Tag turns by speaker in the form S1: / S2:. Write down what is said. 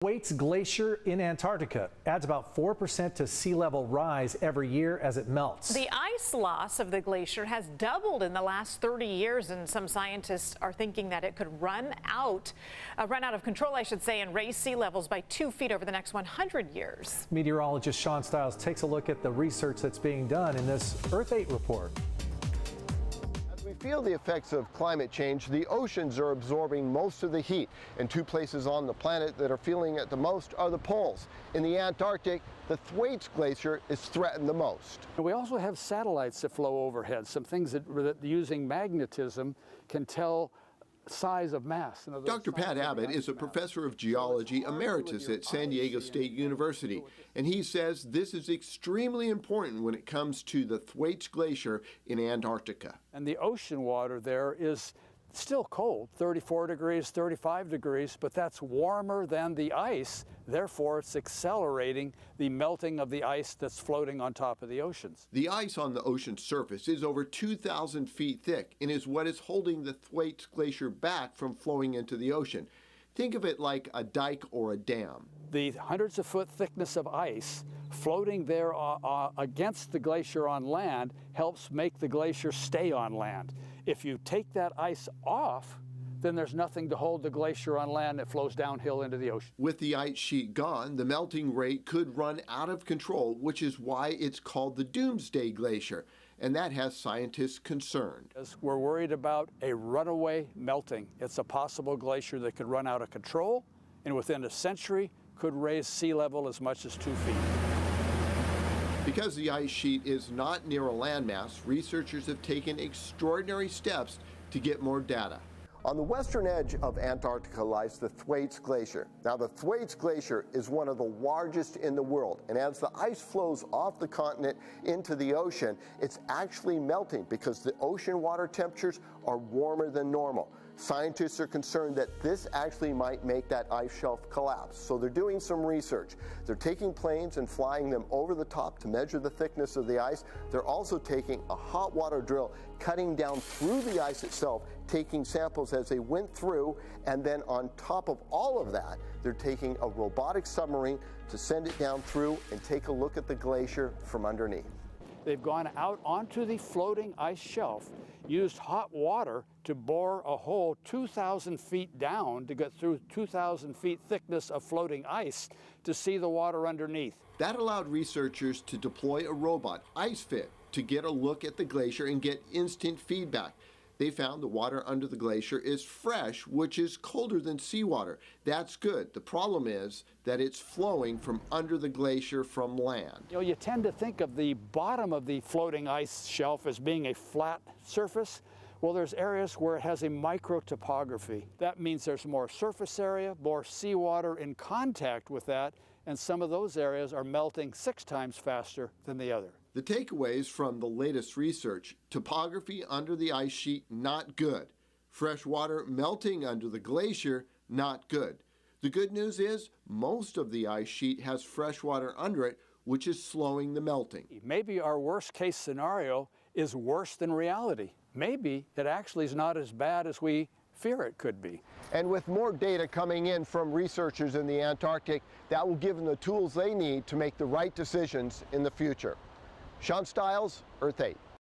S1: Thwaites Glacier in Antarctica adds about 4% to sea level rise every year as it melts.
S2: The ice loss of the glacier has doubled in the last 30 years, and some scientists are thinking that it could run out of control, I should say, and raise sea levels by 2 feet over the next 100 years.
S1: Meteorologist Sean Stiles takes a look at the research that's being done in this Earth 8 report.
S3: We feel the effects of climate change. The oceans are absorbing most of the heat, and two places on the planet that are feeling it the most are the poles. In the Antarctic, the Thwaites Glacier is threatened the most.
S4: We also have satellites that flow overhead, some things that using magnetism can tell size of mass.
S5: Dr. Pat Abbott is a professor of geology emeritus at San Diego State University, and he says this is extremely important when it comes to the Thwaites Glacier in Antarctica.
S4: And the ocean water there is still cold, 34 degrees, 35 degrees, but that's warmer than the ice. Therefore, it's accelerating the melting of the ice that's floating on top of the oceans.
S5: The ice on the ocean surface is over 2,000 feet thick and is what is holding the Thwaites Glacier back from flowing into the ocean. Think of it like a dike or a dam.
S4: The hundreds of foot thickness of ice floating there against the glacier on land helps make the glacier stay on land. If you take that ice off, then there's nothing to hold the glacier on land that flows downhill into the ocean.
S5: With the ice sheet gone, the melting rate could run out of control, which is why it's called the Doomsday Glacier, and that has scientists concerned.
S4: We're worried about a runaway melting. It's a possible glacier that could run out of control, and within a century could raise sea level as much as 2 feet.
S5: Because the ice sheet is not near a landmass, researchers have taken extraordinary steps to get more data.
S3: On the western edge of Antarctica lies the Thwaites Glacier. Now, the Thwaites Glacier is one of the largest in the world, and as the ice flows off the continent into the ocean, it's actually melting because the ocean water temperatures are warmer than normal. Scientists are concerned that this actually might make that ice shelf collapse. So they're doing some research. They're taking planes and flying them over the top to measure the thickness of the ice. They're also taking a hot water drill, cutting down through the ice itself, taking samples as they went through, and then on top of all of that, they're taking a robotic submarine to send it down through and take a look at the glacier from underneath.
S4: They've gone out onto the floating ice shelf, used hot water to bore a hole 2,000 feet down to get through 2,000 feet thickness of floating ice to see the water underneath.
S5: That allowed researchers to deploy a robot, IceFit, to get a look at the glacier and get instant feedback. They found the water under the glacier is fresh, which is colder than seawater. That's good. The problem is that it's flowing from under the glacier from land.
S4: You know, you tend to think of the bottom of the floating ice shelf as being a flat surface. Well, there's areas where it has a microtopography. That means there's more surface area, more seawater in contact with that, and some of those areas are melting 6 times faster than the other.
S5: The takeaways from the latest research: topography under the ice sheet, not good. Fresh water melting under the glacier, not good. The good news is most of the ice sheet has fresh water under it, which is slowing the melting.
S4: Maybe our worst case scenario is worse than reality. Maybe it actually is not as bad as we fear it could be.
S3: And with more data coming in from researchers in the Antarctic, that will give them the tools they need to make the right decisions in the future. Sean Stiles, Earth 8.